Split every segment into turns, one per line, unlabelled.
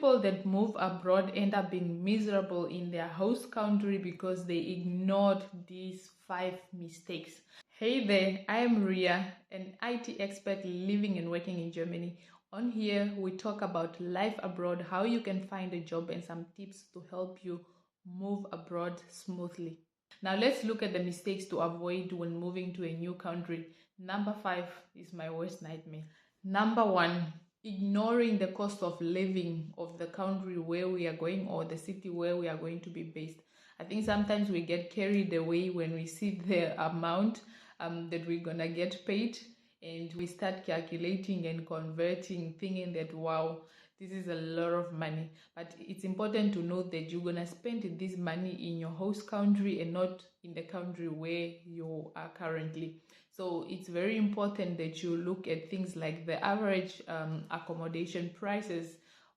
people that move abroad end up being miserable in their host country because they ignored these 5 mistakes. Hey there, I am Ria, an IT expert living and working in Germany. On here, we talk about life abroad, how you can find a job, and some tips to help you move abroad smoothly. Now, let's look at the mistakes to avoid when moving to a new country. Number 5 is my worst nightmare. Number 1, ignoring the cost of living of the country where we are going or the city where we are going to be based. I think sometimes we get carried away when we see the amount that we're gonna get paid, and we start calculating and converting, thinking that wow, this is a lot of money. But it's important to know that you're gonna spend this money in your host country and not in the country where you are currently. So it's very important that you look at things like the average accommodation prices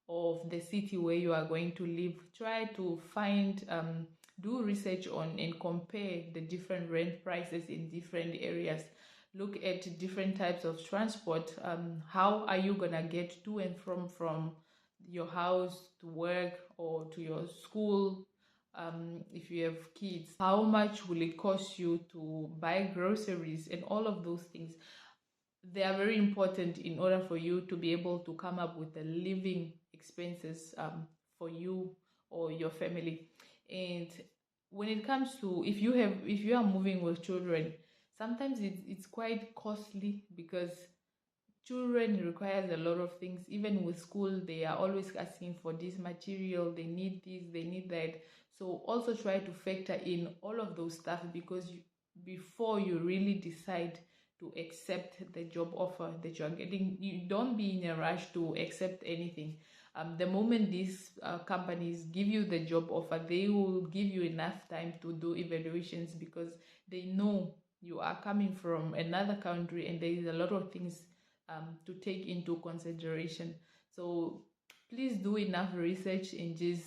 of the city where you are going to live. Try to find do research on and compare the different rent prices in different areas. Look at different types of transport. How are you gonna get to and from your house to work or to your school? If you have kids, how much will it cost you to buy groceries and all of those things? They are very important in order for you to be able to come up with the living expenses for you or your family. And when it comes to if you are moving with children, sometimes it's quite costly because children requires a lot of things. Even with school, they are always asking for this material, they need this, they need that. So also try to factor in all of those stuff because before you really decide to accept the job offer that you are getting, you don't be in a rush to accept anything. The moment these companies give you the job offer, they will give you enough time to do evaluations because they know you are coming from another country and there is a lot of things to take into consideration. So please do enough research and just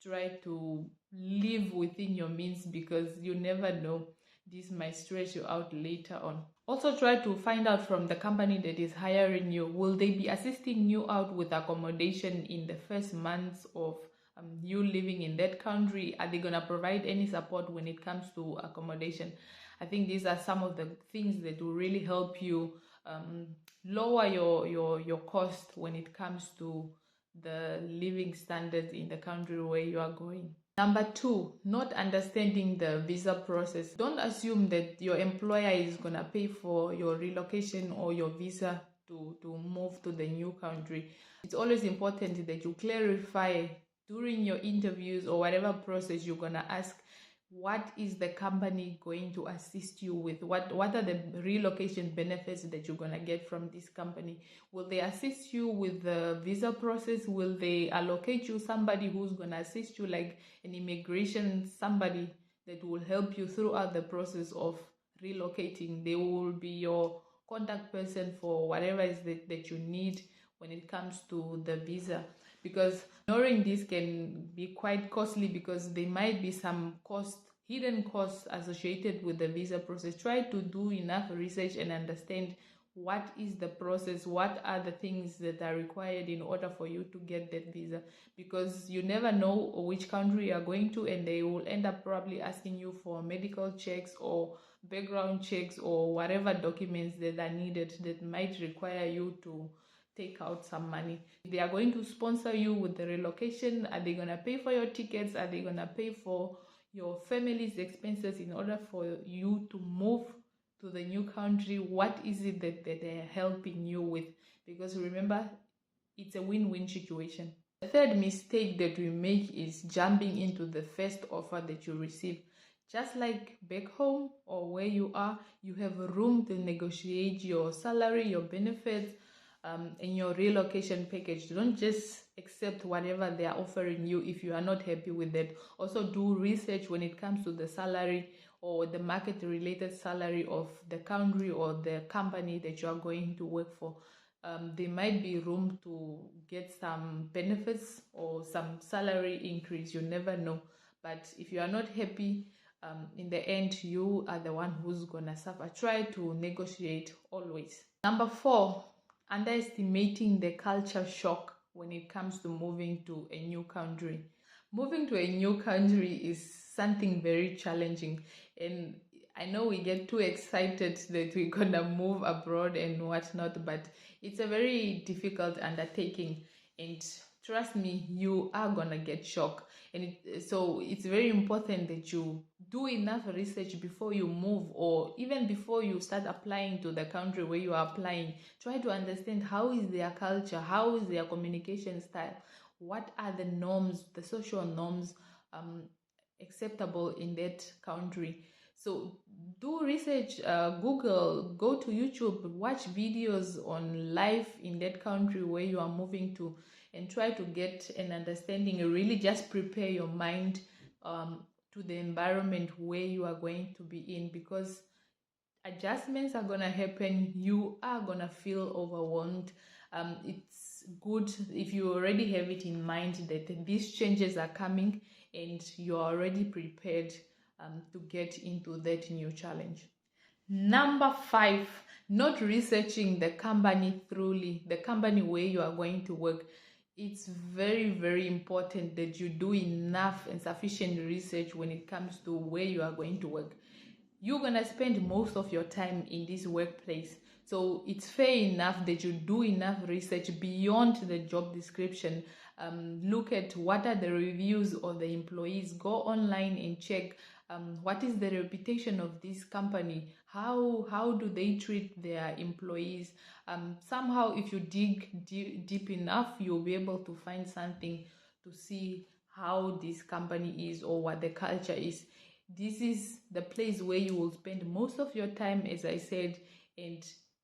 try to live within your means because you never know, this might stress you out later on. Also try to find out from the company that is hiring you, will they be assisting you out with accommodation in the first months of you living in that country? Are they going to provide any support when it comes to accommodation? I think these are some of the things that will really help you lower your cost when it comes to the living standards in the country where you are going. Number 2, not understanding the visa process. Don't assume that your employer is going to pay for your relocation or your visa to move to the new country. It's always important that you clarify during your interviews or whatever process you're going to ask, what is the company going to assist you with? What are the relocation benefits that you're going to get from this company? Will they assist you with the visa process? Will they allocate you somebody who's going to assist you, like an immigration, somebody that will help you throughout the process of relocating? They will be your contact person for whatever is that you need when it comes to the visa, because ignoring this can be quite costly because there might be some hidden costs associated with the visa process. Try to do enough research and understand what is the process, what are the things that are required in order for you to get that visa, because you never know which country you are going to and they will end up probably asking you for medical checks or background checks or whatever documents that are needed that might require you to take out some money. They are going to sponsor you with the relocation. Are they going to pay for your tickets? Are they going to pay for your family's expenses in order for you to move to the new country? What is it that they're helping you with? Because remember, it's a win-win situation. The third mistake that we make is jumping into the first offer that you receive. Just like back home or where you are, you have room to negotiate your salary, your benefits, in your relocation package. Don't just accept whatever they are offering you if you are not happy with that. Also do research when it comes to the salary or the market related salary of the country or the company that you are going to work for. There might be room to get some benefits or some salary increase. You never know. But if you are not happy, in the end, you are the one who's gonna suffer. Try to negotiate always. Number 4, underestimating the culture shock when it comes to moving to a new country. Moving to a new country is something very challenging, and I know we get too excited that we're gonna move abroad and whatnot, but it's a very difficult undertaking, and trust me, you are gonna get shocked. So it's very important that you do enough research before you move, or even before you start applying to the country where you are applying. Try to understand how is their culture, how is their communication style, what are the norms, the social norms um, acceptable in that country. So do research, Google, go to YouTube, watch videos on life in that country where you are moving to, and try to get an understanding. Really just prepare your mind to the environment where you are going to be in, because adjustments are gonna happen. You are gonna feel overwhelmed. It's good if you already have it in mind that these changes are coming and you're already prepared to get into that new challenge. Number 5, not researching the company thoroughly, the company where you are going to work. It's very, very important that you do enough and sufficient research when it comes to where you are going to work. You're going to spend most of your time in this workplace. So it's fair enough that you do enough research beyond the job description. Look at what are the reviews of the employees. Go online and check what is the reputation of this company. How do they treat their employees? Somehow, if you dig deep enough, you'll be able to find something to see how this company is or what the culture is. This is the place where you will spend most of your time, as I said, and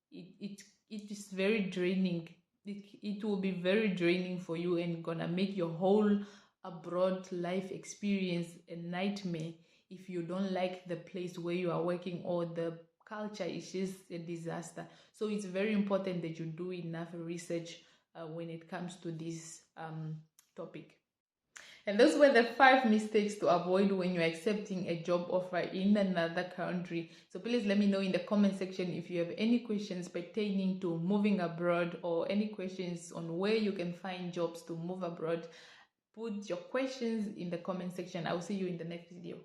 it is very draining. It will be very draining for you and gonna make your whole abroad life experience a nightmare if you don't like the place where you are working, or the culture is just a disaster. So it's very important that you do enough research when it comes to this topic. And those were the 5 mistakes to avoid when you're accepting a job offer in another country. So please let me know in the comment section if you have any questions pertaining to moving abroad, or any questions on where you can find jobs to move abroad. Put your questions in the comment section. I will see you in the next video.